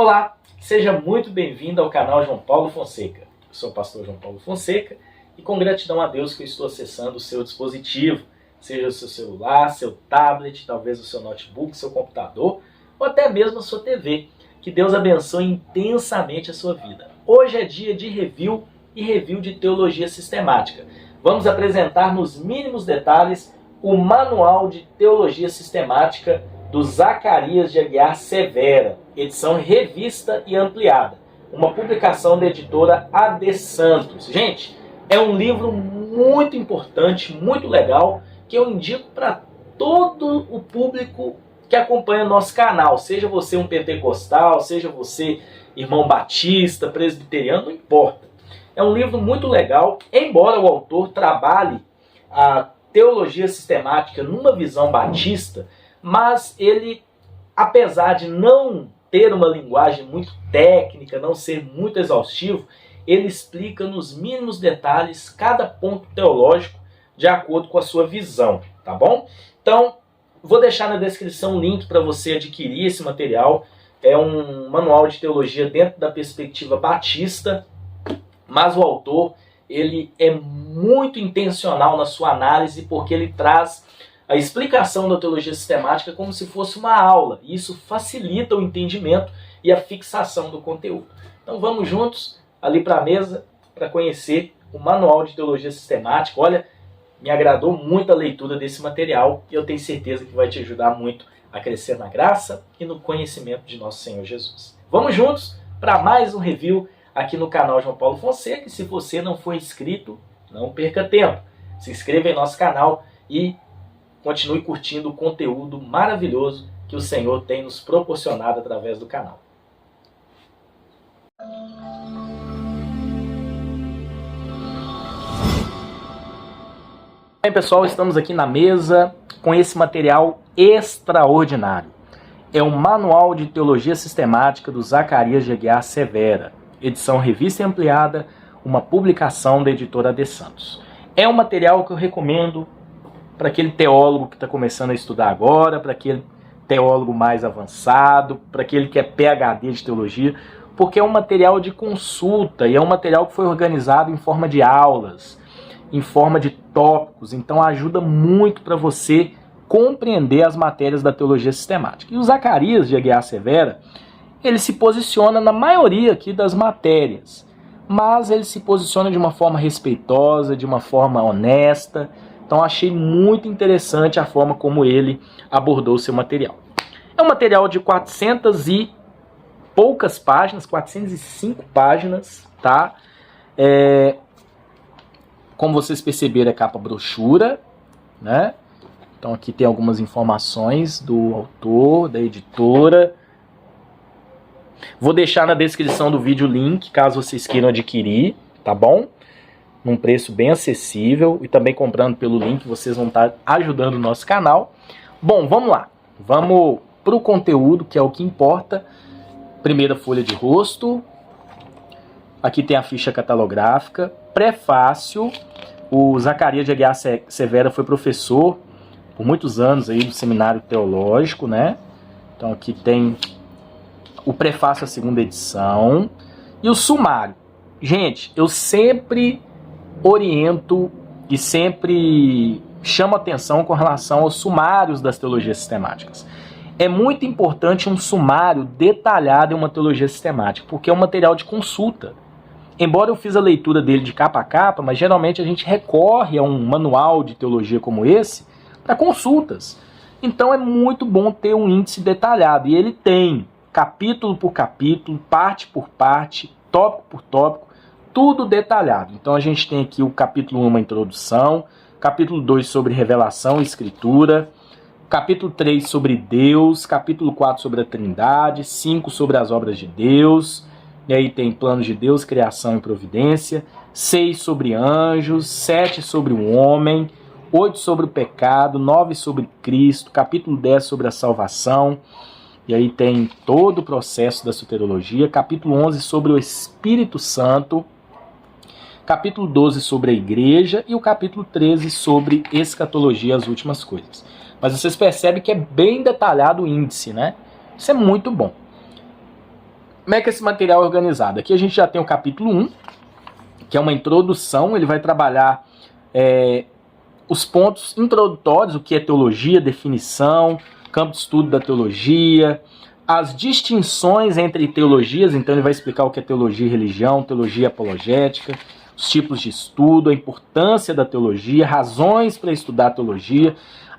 Olá, seja muito bem-vindo ao canal João Paulo Fonseca. Eu sou o pastor João Paulo Fonseca e com gratidão a Deus que eu estou acessando o seu dispositivo, seja o seu celular, seu tablet, talvez o seu notebook, seu computador ou até mesmo a sua TV. Que Deus abençoe intensamente a sua vida. Hoje é dia de review e review de teologia sistemática. Vamos apresentar nos mínimos detalhes o Manual de Teologia Sistemática do Zacarias de Aguiar Severa, edição revista e ampliada, uma publicação da editora AD Santos. Gente, é um livro muito importante, muito legal, que eu indico para todo o público que acompanha o nosso canal, seja você um pentecostal, seja você irmão batista, presbiteriano, não importa. É um livro muito legal, embora o autor trabalhe a teologia sistemática numa visão batista, mas ele, apesar de não ter uma linguagem muito técnica, não ser muito exaustivo, ele explica nos mínimos detalhes cada ponto teológico de acordo com a sua visão, tá bom? Então, vou deixar na descrição o link para você adquirir esse material. É um manual de teologia dentro da perspectiva batista, mas o autor ele é muito intencional na sua análise porque ele traz a explicação da teologia sistemática como se fosse uma aula. E isso facilita o entendimento e a fixação do conteúdo. Então vamos juntos ali para a mesa para conhecer o Manual de Teologia Sistemática. Olha, me agradou muito a leitura desse material e eu tenho certeza que vai te ajudar muito a crescer na graça e no conhecimento de nosso Senhor Jesus. Vamos juntos para mais um review aqui no canal João Paulo Fonseca. E se você não for inscrito, não perca tempo. Se inscreva em nosso canal e continue curtindo o conteúdo maravilhoso que o Senhor tem nos proporcionado através do canal. Bem, pessoal, estamos aqui na mesa com esse material extraordinário. É o Manual de Teologia Sistemática do Zacarias de Aguiar Severa, edição revista e ampliada, uma publicação da editora AD Santos. É um material que eu recomendo para aquele teólogo que está começando a estudar agora, para aquele teólogo mais avançado, para aquele que é PhD de teologia, porque é um material de consulta e é um material que foi organizado em forma de aulas, em forma de tópicos, então ajuda muito para você compreender as matérias da teologia sistemática. E o Zacarias de Aguiar Severa, ele se posiciona na maioria aqui das matérias, mas ele se posiciona de uma forma respeitosa, de uma forma honesta. Então achei muito interessante a forma como ele abordou o seu material. É um material de 400 e poucas páginas, 405 páginas, tá? Como vocês perceberam, é capa brochura, né? Então aqui tem algumas informações do autor, da editora. Vou deixar na descrição do vídeo o link, caso vocês queiram adquirir, tá bom? Num preço bem acessível e também comprando pelo link, vocês vão estar ajudando o nosso canal. Bom, vamos lá. Vamos para o conteúdo, que é o que importa. Primeira folha de rosto. Aqui tem a ficha catalográfica. Prefácio. O Zacarias de Aguiar Severa foi professor por muitos anos aí do Seminário Teológico, né? Então aqui tem o prefácio à segunda edição e o sumário. Gente, eu sempre oriento e sempre chamo atenção com relação aos sumários das teologias sistemáticas. É muito importante um sumário detalhado em uma teologia sistemática, porque é um material de consulta. Embora eu fiz a leitura dele de capa a capa, mas geralmente a gente recorre a um manual de teologia como esse para consultas. Então é muito bom ter um índice detalhado, e ele tem capítulo por capítulo, parte por parte, tópico por tópico, tudo detalhado. Então a gente tem aqui o capítulo 1, uma introdução, capítulo 2 sobre revelação e escritura, capítulo 3 sobre Deus, capítulo 4 sobre a Trindade, 5 sobre as obras de Deus, e aí tem planos de Deus, criação e providência, 6 sobre anjos, 7 sobre o homem, 8 sobre o pecado, 9 sobre Cristo, capítulo 10 sobre a salvação, e aí tem todo o processo da soteriologia, capítulo 11 sobre o Espírito Santo, capítulo 12 sobre a igreja e o capítulo 13 sobre escatologia, as últimas coisas. Mas vocês percebem que é bem detalhado o índice, né? Isso é muito bom. Como é que esse material é organizado? Aqui a gente já tem o capítulo 1, que é uma introdução, ele vai trabalhar os pontos introdutórios, o que é teologia, definição, campo de estudo da teologia, as distinções entre teologias, então ele vai explicar o que é teologia e religião, teologia apologética, os tipos de estudo, a importância da teologia, razões para estudar a teologia,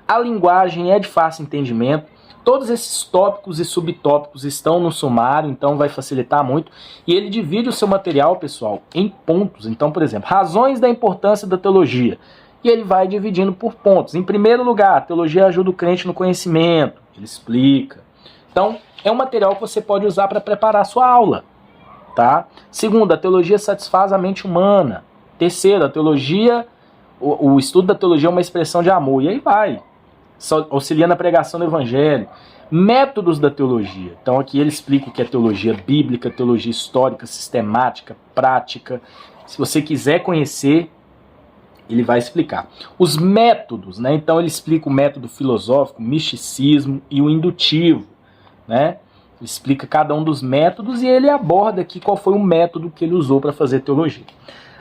a linguagem é de fácil entendimento. Todos esses tópicos e subtópicos estão no sumário, então vai facilitar muito. E ele divide o seu material, pessoal, em pontos. Então, por exemplo, razões da importância da teologia. E ele vai dividindo por pontos. Em primeiro lugar, a teologia ajuda o crente no conhecimento. Ele explica. Então, é um material que você pode usar para preparar a sua aula. Tá? Segundo, a teologia satisfaz a mente humana. Terceiro, a teologia, o estudo da teologia é uma expressão de amor. E aí vai. Auxilia na pregação do evangelho. Métodos da teologia. Então aqui ele explica o que é teologia bíblica, teologia histórica, sistemática, prática. Se você quiser conhecer, ele vai explicar. Os métodos, né? Então ele explica o método filosófico, o misticismo e o indutivo, né? Ele explica cada um dos métodos e ele aborda aqui qual foi o método que ele usou para fazer teologia.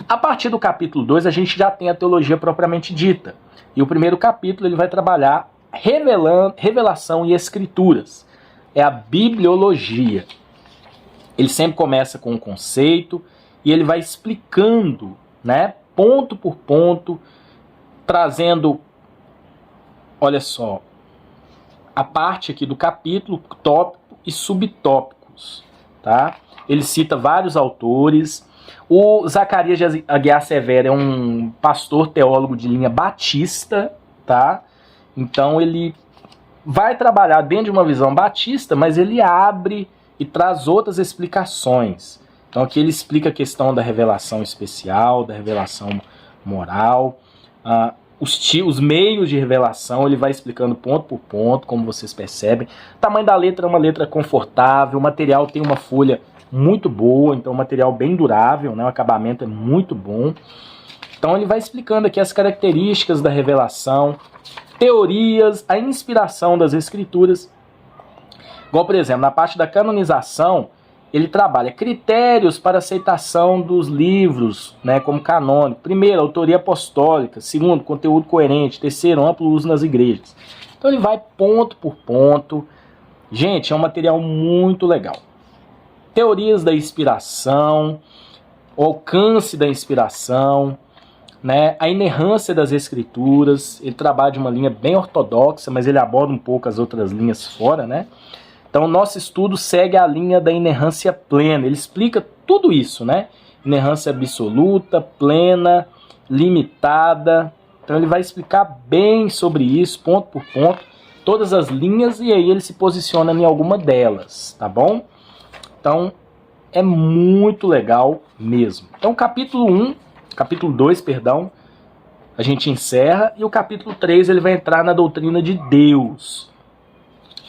A partir do capítulo 2 a gente já tem a teologia propriamente dita. E o primeiro capítulo ele vai trabalhar revelação e escrituras. É a bibliologia. Ele sempre começa com um conceito e ele vai explicando, né, ponto por ponto, trazendo, olha só, a parte aqui do capítulo, tópico e subtópicos. Tá? Ele cita vários autores. O Zacarias de Aguiar Severo é um pastor teólogo de linha batista, tá? Então ele vai trabalhar dentro de uma visão batista, mas ele abre e traz outras explicações. Então aqui ele explica a questão da revelação especial, da revelação moral, os meios de revelação, ele vai explicando ponto por ponto, como vocês percebem. O tamanho da letra é uma letra confortável, o material tem uma folha muito boa, então material bem durável, né? O acabamento é muito bom. Então ele vai explicando aqui as características da revelação, teorias, a inspiração das escrituras. Igual, por exemplo, na parte da canonização, ele trabalha critérios para aceitação dos livros, né, como canônico. Primeiro, autoria apostólica. Segundo, conteúdo coerente. Terceiro, amplo uso nas igrejas. Então ele vai ponto por ponto. Gente, é um material muito legal. Teorias da inspiração, o alcance da inspiração, né, a inerrância das escrituras. Ele trabalha de uma linha bem ortodoxa, mas ele aborda um pouco as outras linhas fora, né? Então o nosso estudo segue a linha da inerrância plena. Ele explica tudo isso, né? Inerrância absoluta, plena, limitada. Então ele vai explicar bem sobre isso, ponto por ponto, todas as linhas, e aí ele se posiciona em alguma delas, tá bom? Então, é muito legal mesmo. Então, capítulo 2, perdão, a gente encerra, e o capítulo 3 ele vai entrar na doutrina de Deus.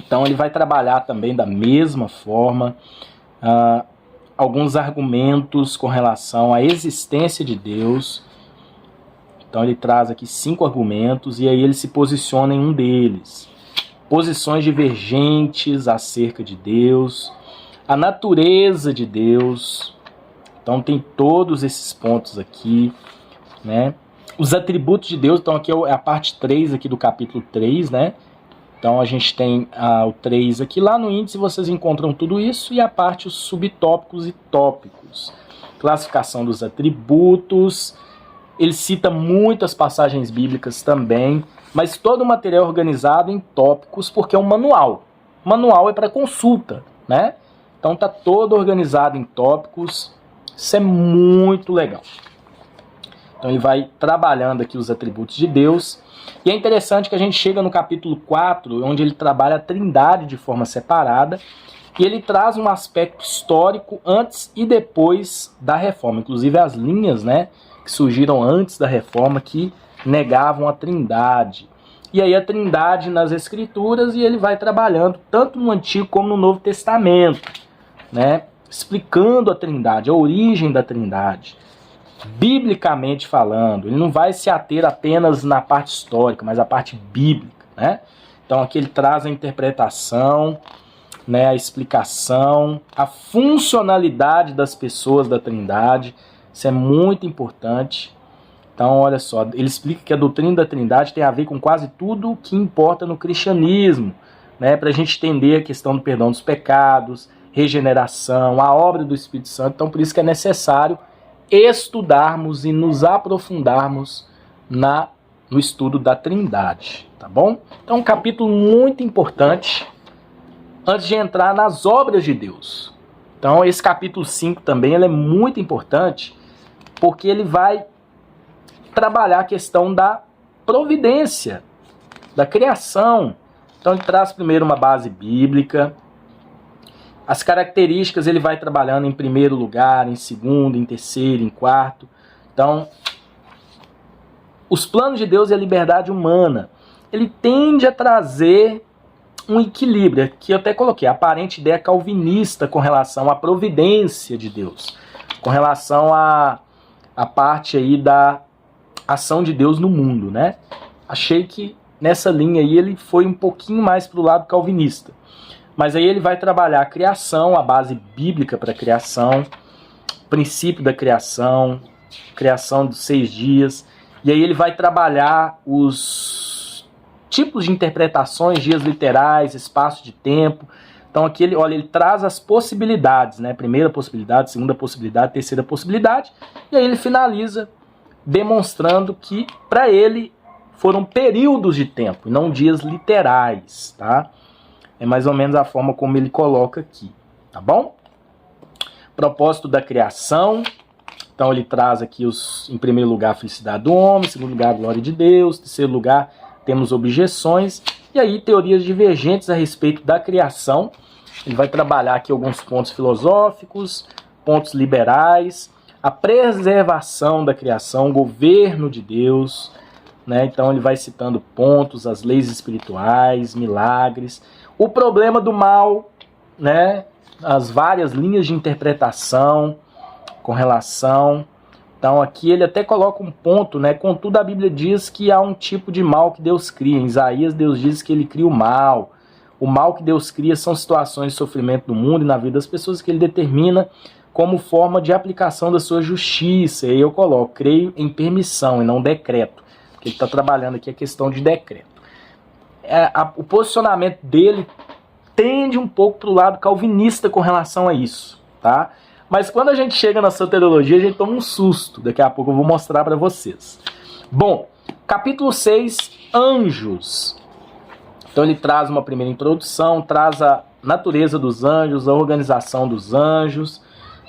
Então, ele vai trabalhar também da mesma forma alguns argumentos com relação à existência de Deus. Então, ele traz aqui 5 argumentos, e aí ele se posiciona em um deles. Posições divergentes acerca de Deus, a natureza de Deus. Então tem todos esses pontos aqui, né? Os atributos de Deus. Então aqui é a parte 3 aqui do capítulo 3, né? Então a gente tem o 3 aqui. Lá no índice vocês encontram tudo isso. E a parte, os subtópicos e tópicos. Classificação dos atributos. Ele cita muitas passagens bíblicas também. Mas todo o material é organizado em tópicos, porque é um manual. Manual é para consulta, né? Então tá todo organizado em tópicos. Isso é muito legal. Então ele vai trabalhando aqui os atributos de Deus. E é interessante que a gente chega no capítulo 4, onde ele trabalha a Trindade de forma separada. E ele traz um aspecto histórico antes e depois da Reforma. Inclusive as linhas, né, que surgiram antes da Reforma, que negavam a Trindade. E aí a Trindade nas Escrituras, e ele vai trabalhando tanto no Antigo como no Novo Testamento, né, explicando a Trindade, a origem da Trindade, biblicamente falando. Ele não vai se ater apenas na parte histórica, mas a parte bíblica, né? Então aqui ele traz a interpretação, né, a explicação, a funcionalidade das pessoas da Trindade. Isso é muito importante. Então, olha só, ele explica que a doutrina da Trindade tem a ver com quase tudo o que importa no cristianismo, né, para a gente entender a questão do perdão dos pecados, regeneração, a obra do Espírito Santo. Então, por isso que é necessário estudarmos e nos aprofundarmos no estudo da Trindade, tá bom? Então, um capítulo muito importante antes de entrar nas obras de Deus. Então, esse capítulo 5 também ele é muito importante porque ele vai trabalhar a questão da providência, da criação. Então, ele traz primeiro uma base bíblica. As características ele vai trabalhando em primeiro lugar, em segundo, em terceiro, em quarto. Então, os planos de Deus e a liberdade humana, ele tende a trazer um equilíbrio, que eu até coloquei, a aparente ideia calvinista com relação à providência de Deus, com relação à parte aí da ação de Deus no mundo, né? Achei que nessa linha aí ele foi um pouquinho mais para o lado calvinista. Mas aí ele vai trabalhar a criação, a base bíblica para a criação, princípio da criação, criação dos 6 dias. E aí ele vai trabalhar os tipos de interpretações, dias literais, espaço de tempo. Então aqui ele traz as possibilidades, né? Primeira possibilidade, segunda possibilidade, terceira possibilidade. E aí ele finaliza demonstrando que para ele foram períodos de tempo, e não dias literais, tá? É mais ou menos a forma como ele coloca aqui, tá bom? Propósito da criação. Então ele traz aqui, em primeiro lugar, a felicidade do homem, em segundo lugar, a glória de Deus, em terceiro lugar, temos objeções, e aí teorias divergentes a respeito da criação. Ele vai trabalhar aqui alguns pontos filosóficos, pontos liberais, a preservação da criação, o governo de Deus, né? Então ele vai citando pontos, as leis espirituais, milagres, o problema do mal, né? As várias linhas de interpretação com relação. Então aqui ele até coloca um ponto, né? Contudo a Bíblia diz que há um tipo de mal que Deus cria. Em Isaías Deus diz que ele cria o mal. O mal que Deus cria são situações de sofrimento no mundo e na vida das pessoas que ele determina como forma de aplicação da sua justiça. E aí eu coloco, creio em permissão e não decreto. Porque ele está trabalhando aqui a questão de decreto. O posicionamento dele tende um pouco para o lado calvinista com relação a isso, tá? Mas quando a gente chega na soteriologia, a gente toma um susto. Daqui a pouco eu vou mostrar para vocês. Bom, capítulo 6, anjos. Então ele traz uma primeira introdução, traz a natureza dos anjos, a organização dos anjos,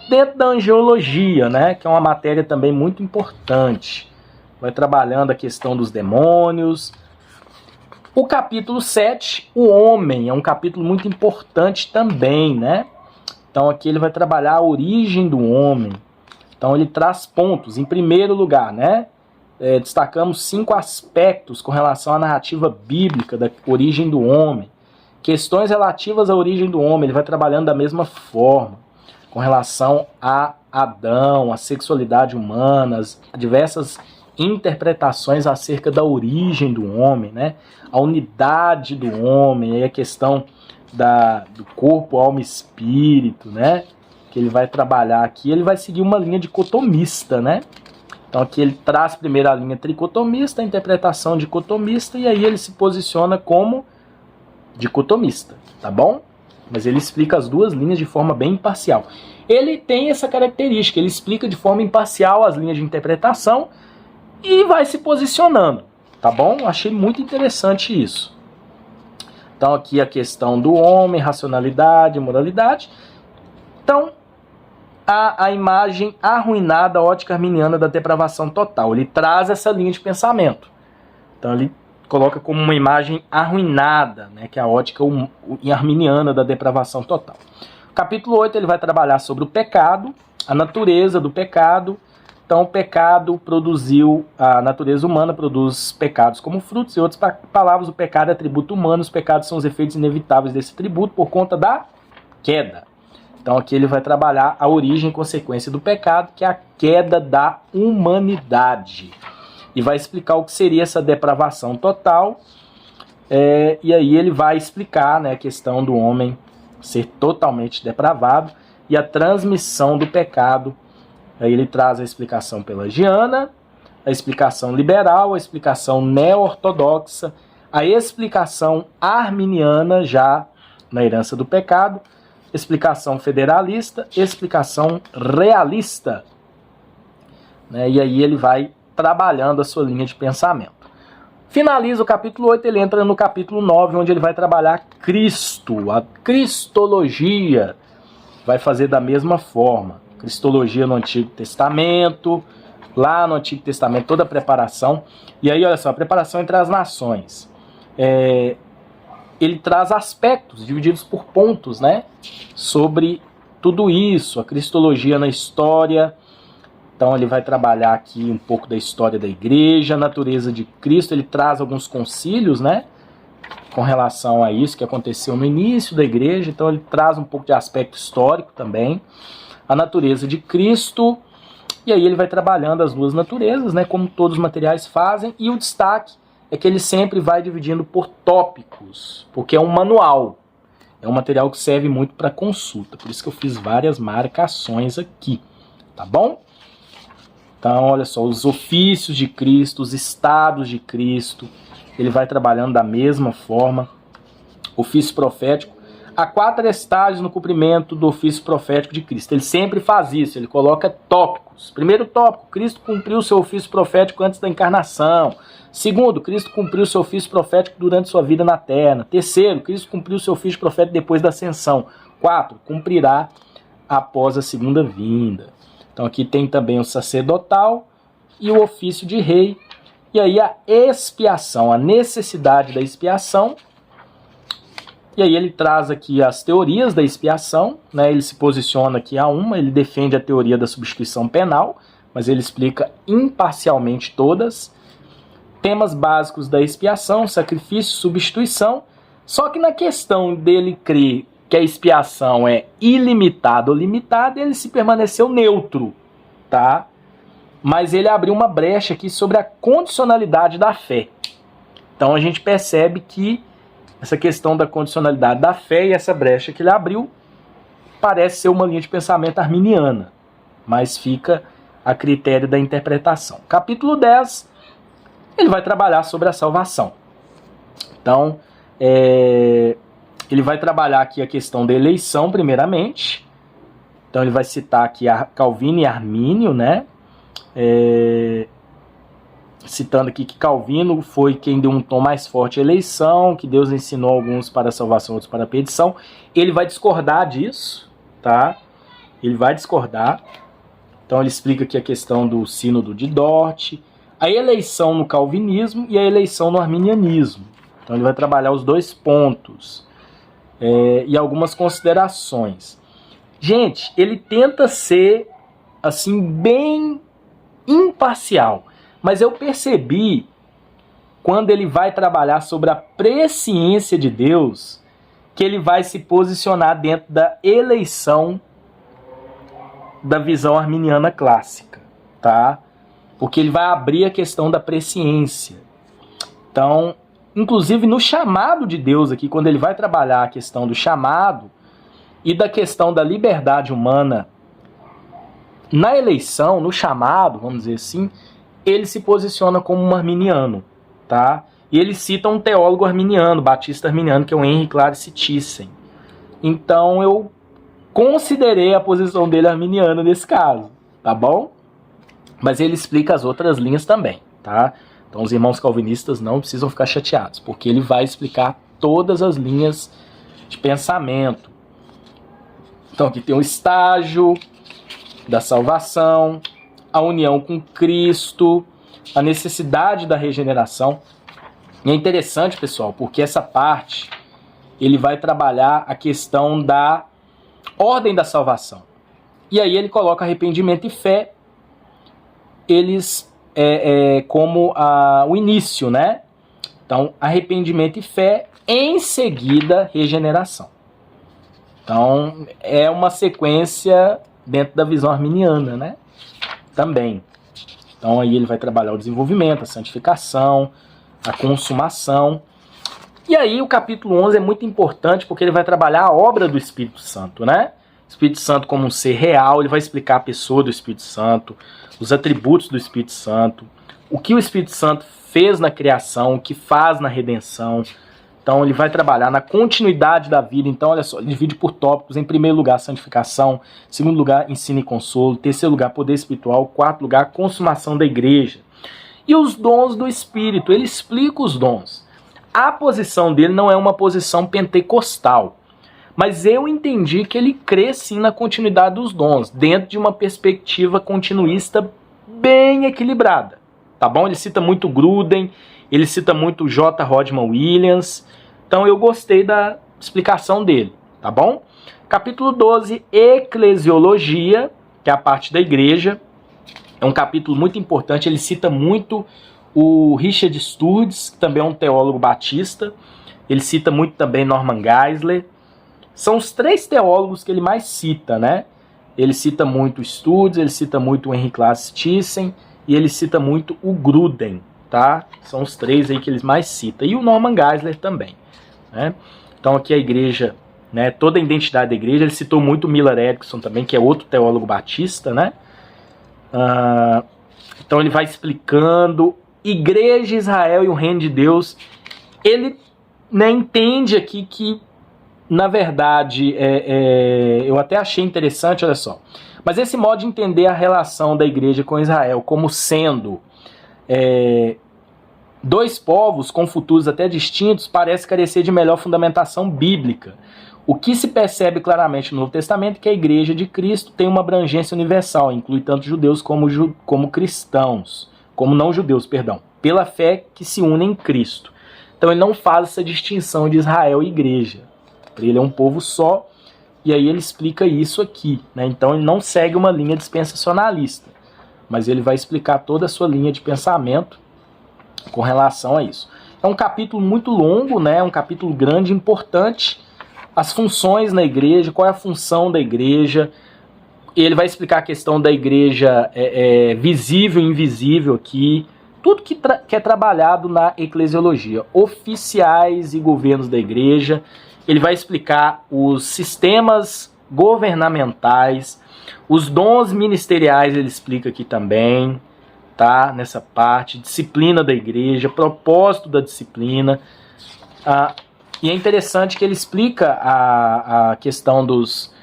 dentro da angiologia, né, que é uma matéria também muito importante. Vai trabalhando a questão dos demônios. O capítulo 7, o homem, é um capítulo muito importante também, né? Então aqui ele vai trabalhar a origem do homem. Então ele traz pontos. Em primeiro lugar, né? Destacamos 5 aspectos com relação à narrativa bíblica da origem do homem. Questões relativas à origem do homem, ele vai trabalhando da mesma forma. Com relação a Adão, a sexualidade humana, as diversas interpretações acerca da origem do homem, né? A unidade do homem, aí a questão do corpo, alma e espírito, né? Que ele vai trabalhar aqui, ele vai seguir uma linha dicotomista, né? Então aqui ele traz primeiro a linha tricotomista, a interpretação dicotomista, e aí ele se posiciona como dicotomista, tá bom? Mas ele explica as duas linhas de forma bem imparcial. Ele tem essa característica, ele explica de forma imparcial as linhas de interpretação e vai se posicionando, tá bom? Achei muito interessante isso. Então aqui a questão do homem, racionalidade, moralidade. Então, a imagem arruinada, a ótica arminiana da depravação total. Ele traz essa linha de pensamento. Então ele coloca como uma imagem arruinada, né, que é a ótica arminiana da depravação total. Capítulo 8 ele vai trabalhar sobre o pecado, a natureza do pecado. Então o pecado a natureza humana produz pecados como frutos. Em outras palavras, o pecado é atributo humano, os pecados são os efeitos inevitáveis desse atributo por conta da queda. Então aqui ele vai trabalhar a origem e consequência do pecado, que é a queda da humanidade. E vai explicar o que seria essa depravação total. E aí ele vai explicar, né, a questão do homem ser totalmente depravado, e a transmissão do pecado. Aí ele traz a explicação pelagiana, a explicação liberal, a explicação neo-ortodoxa, a explicação arminiana, já na herança do pecado, explicação federalista, explicação realista. Né? E aí ele vai trabalhando a sua linha de pensamento. Finaliza o capítulo 8, ele entra no capítulo 9, onde ele vai trabalhar Cristo, a cristologia. Vai fazer da mesma forma. Cristologia no Antigo Testamento, lá no Antigo Testamento, toda a preparação. E aí, olha só, a preparação entre as nações. Ele traz aspectos divididos por pontos, né? Sobre tudo isso, a cristologia na história. Então ele vai trabalhar aqui um pouco da história da igreja, a natureza de Cristo. Ele traz alguns concílios, né? Com relação a isso que aconteceu no início da igreja. Então ele traz um pouco de aspecto histórico também. A natureza de Cristo. E aí ele vai trabalhando as duas naturezas, né? Como todos os materiais fazem. E o destaque é que ele sempre vai dividindo por tópicos. Porque é um manual. É um material que serve muito para consulta. Por isso que eu fiz várias marcações aqui. Tá bom? Então, olha só, os ofícios de Cristo, os estados de Cristo, ele vai trabalhando da mesma forma. Ofício profético. Há 4 estágios no cumprimento do ofício profético de Cristo. Ele sempre faz isso, ele coloca tópicos. Primeiro tópico, Cristo cumpriu seu ofício profético antes da encarnação. Segundo, Cristo cumpriu seu ofício profético durante sua vida na terra. Terceiro, Cristo cumpriu seu ofício profético depois da ascensão. 4, cumprirá após a segunda vinda. Então aqui tem também o sacerdotal e o ofício de rei. E aí a expiação, a necessidade da expiação. E aí ele traz aqui as teorias da expiação, né? Ele se posiciona aqui a uma, ele defende a teoria da substituição penal, mas ele explica imparcialmente todas. Temas básicos da expiação, sacrifício, substituição. Só que na questão dele crer que a expiação é ilimitada ou limitada, ele se permaneceu neutro, tá? Mas ele abriu uma brecha aqui sobre a condicionalidade da fé. Então a gente percebe que essa questão da condicionalidade da fé e essa brecha que ele abriu parece ser uma linha de pensamento arminiana, mas fica a critério da interpretação. Capítulo 10, ele vai trabalhar sobre a salvação. Então, ele vai trabalhar aqui a questão da eleição, primeiramente. Então ele vai citar aqui a Calvino e Armínio, né? Citando aqui que Calvino foi quem deu um tom mais forte à eleição, que Deus ensinou alguns para a salvação, outros para a perdição. Ele vai discordar disso, tá? Ele vai discordar. Então ele explica aqui a questão do sínodo de Dort, a eleição no calvinismo e a eleição no arminianismo. Então ele vai trabalhar os dois pontos. E algumas considerações. Gente, ele tenta ser assim bem imparcial, mas eu percebi quando ele vai trabalhar sobre a presciência de Deus que ele vai se posicionar dentro da eleição da visão arminiana clássica, tá? Porque ele vai abrir a questão da presciência. Então, inclusive no chamado de Deus aqui, quando ele vai trabalhar a questão do chamado e da questão da liberdade humana, na eleição, no chamado, vamos dizer assim, ele se posiciona como um arminiano, tá? E ele cita um teólogo arminiano, batista arminiano, que é o Henry Clarice Thyssen. Então eu considerei a posição dele arminiana nesse caso, tá bom? Mas ele explica as outras linhas também, tá? Então os irmãos calvinistas não precisam ficar chateados, porque ele vai explicar todas as linhas de pensamento. Então aqui tem o estágio da salvação, a união com Cristo, a necessidade da regeneração. E é interessante, pessoal, porque essa parte ele vai trabalhar a questão da ordem da salvação. E aí ele coloca arrependimento e fé, eles como o início, né? Então, arrependimento e fé, em seguida, regeneração. Então, é uma sequência dentro da visão arminiana, né? Também. Então, aí ele vai trabalhar o desenvolvimento, a santificação, a consumação. E aí o capítulo 11 é muito importante porque ele vai trabalhar a obra do Espírito Santo, né? O Espírito Santo como um ser real, ele vai explicar a pessoa do Espírito Santo, os atributos do Espírito Santo, o que o Espírito Santo fez na criação, o que faz na redenção. Então ele vai trabalhar na continuidade da vida. Então olha só, ele divide por tópicos. Em primeiro lugar, santificação. Em segundo lugar, ensino e consolo. Em terceiro lugar, poder espiritual. Em quarto lugar, consumação da igreja. E os dons do Espírito, ele explica os dons. A posição dele não é uma posição pentecostal, mas eu entendi que ele crê sim na continuidade dos dons, dentro de uma perspectiva continuista bem equilibrada, tá bom? Ele cita muito Gruden, ele cita muito J. Rodman Williams, então eu gostei da explicação dele, tá bom? Capítulo 12, Eclesiologia, que é a parte da igreja, é um capítulo muito importante, ele cita muito o Richard Sturges, que também é um teólogo batista, ele cita muito também Norman Geisler. São os três teólogos que ele mais cita, né? Ele cita muito o Sturges, ele cita muito o Henry Claes Thyssen e ele cita muito o Gruden, tá? São os três aí que ele mais cita. E o Norman Geisler também, né? Então aqui a igreja, né? Toda a identidade da igreja, ele citou muito o Miller Erickson também, que é outro teólogo batista, né? Então ele vai explicando Igreja, Israel e o Reino de Deus. Ele, né, entende aqui que, na verdade, eu até achei interessante, olha só, mas esse modo de entender a relação da igreja com Israel como sendo dois povos com futuros até distintos parece carecer de melhor fundamentação bíblica. O que se percebe claramente no Novo Testamento é que a igreja de Cristo tem uma abrangência universal, inclui tanto judeus como cristãos, como não judeus, perdão, pela fé que se unem em Cristo. Então ele não faz essa distinção de Israel e igreja. Ele é um povo só, e aí ele explica isso aqui, né? Então ele não segue uma linha dispensacionalista, mas ele vai explicar toda a sua linha de pensamento com relação a isso. É um capítulo muito longo, né? Um capítulo grande, importante. As funções na igreja, qual é a função da igreja. Ele vai explicar a questão da igreja visível e invisível aqui. Tudo que é trabalhado na eclesiologia. Oficiais e governos da igreja. Ele vai explicar os sistemas governamentais. Os dons ministeriais ele explica aqui também, tá? Nessa parte. Disciplina da igreja, propósito da disciplina. E é interessante que ele explica a questão dos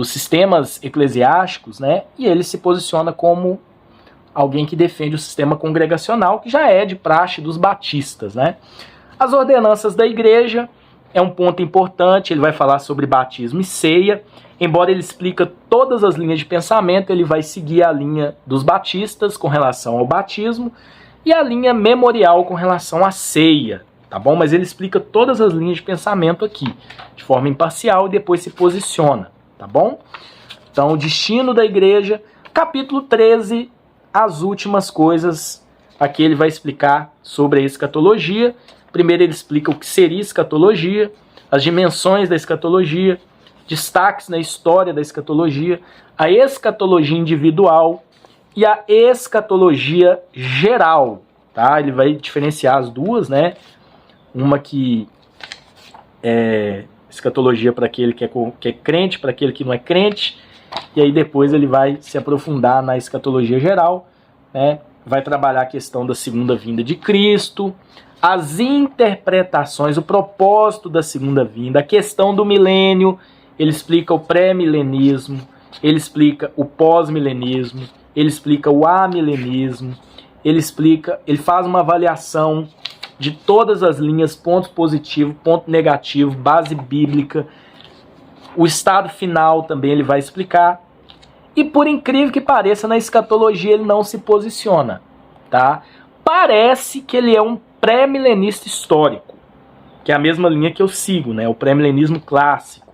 sistemas eclesiásticos, né? E ele se posiciona como alguém que defende o sistema congregacional, que já é de praxe dos batistas, né? As ordenanças da igreja é um ponto importante, ele vai falar sobre batismo e ceia. Embora ele explica todas as linhas de pensamento, ele vai seguir a linha dos batistas com relação ao batismo e a linha memorial com relação à ceia. Tá bom? Mas ele explica todas as linhas de pensamento aqui, de forma imparcial, e depois se posiciona, tá bom? Então, o destino da igreja, capítulo 13, as últimas coisas, aqui ele vai explicar sobre a escatologia. Primeiro ele explica o que seria escatologia, as dimensões da escatologia, destaques na história da escatologia, a escatologia individual e a escatologia geral, tá? Ele vai diferenciar as duas, né? Uma que é escatologia para aquele que é crente, para aquele que não é crente, e aí depois ele vai se aprofundar na escatologia geral, né? Vai trabalhar a questão da segunda vinda de Cristo, as interpretações, o propósito da segunda vinda, a questão do milênio, ele explica o pré-milenismo, ele explica o pós-milenismo, ele explica o amilenismo, ele faz uma avaliação de todas as linhas, ponto positivo, ponto negativo, base bíblica, o estado final também ele vai explicar. E por incrível que pareça, na escatologia ele não se posiciona, tá? Parece que ele é um pré-milenista histórico, que é a mesma linha que eu sigo, né? O pré-milenismo clássico.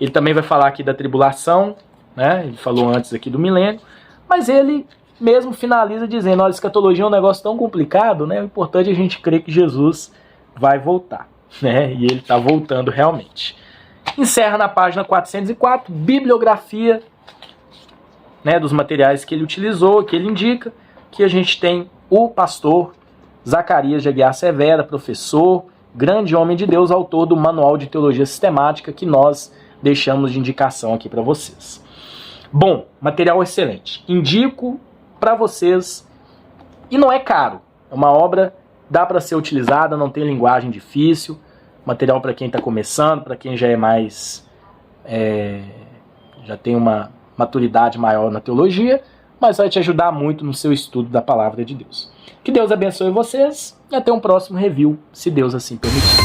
Ele também vai falar aqui da tribulação, né? Ele falou antes aqui do milênio, mas ele mesmo finaliza dizendo, olha, escatologia é um negócio tão complicado, né? O importante é a gente crer que Jesus vai voltar, né? E ele está voltando realmente. Encerra na página 404, bibliografia, né, dos materiais que ele utilizou, que ele indica, que a gente tem o pastor Zacarias de Aguiar Severa, professor, grande homem de Deus, autor do Manual de Teologia Sistemática, que nós deixamos de indicação aqui para vocês. Bom, material excelente. Indico para vocês, e não é caro, é uma obra, dá para ser utilizada, não tem linguagem difícil, material para quem está começando, para quem já é mais, já tem uma maturidade maior na teologia, mas vai te ajudar muito no seu estudo da Palavra de Deus. Que Deus abençoe vocês e até um próximo review, se Deus assim permitir.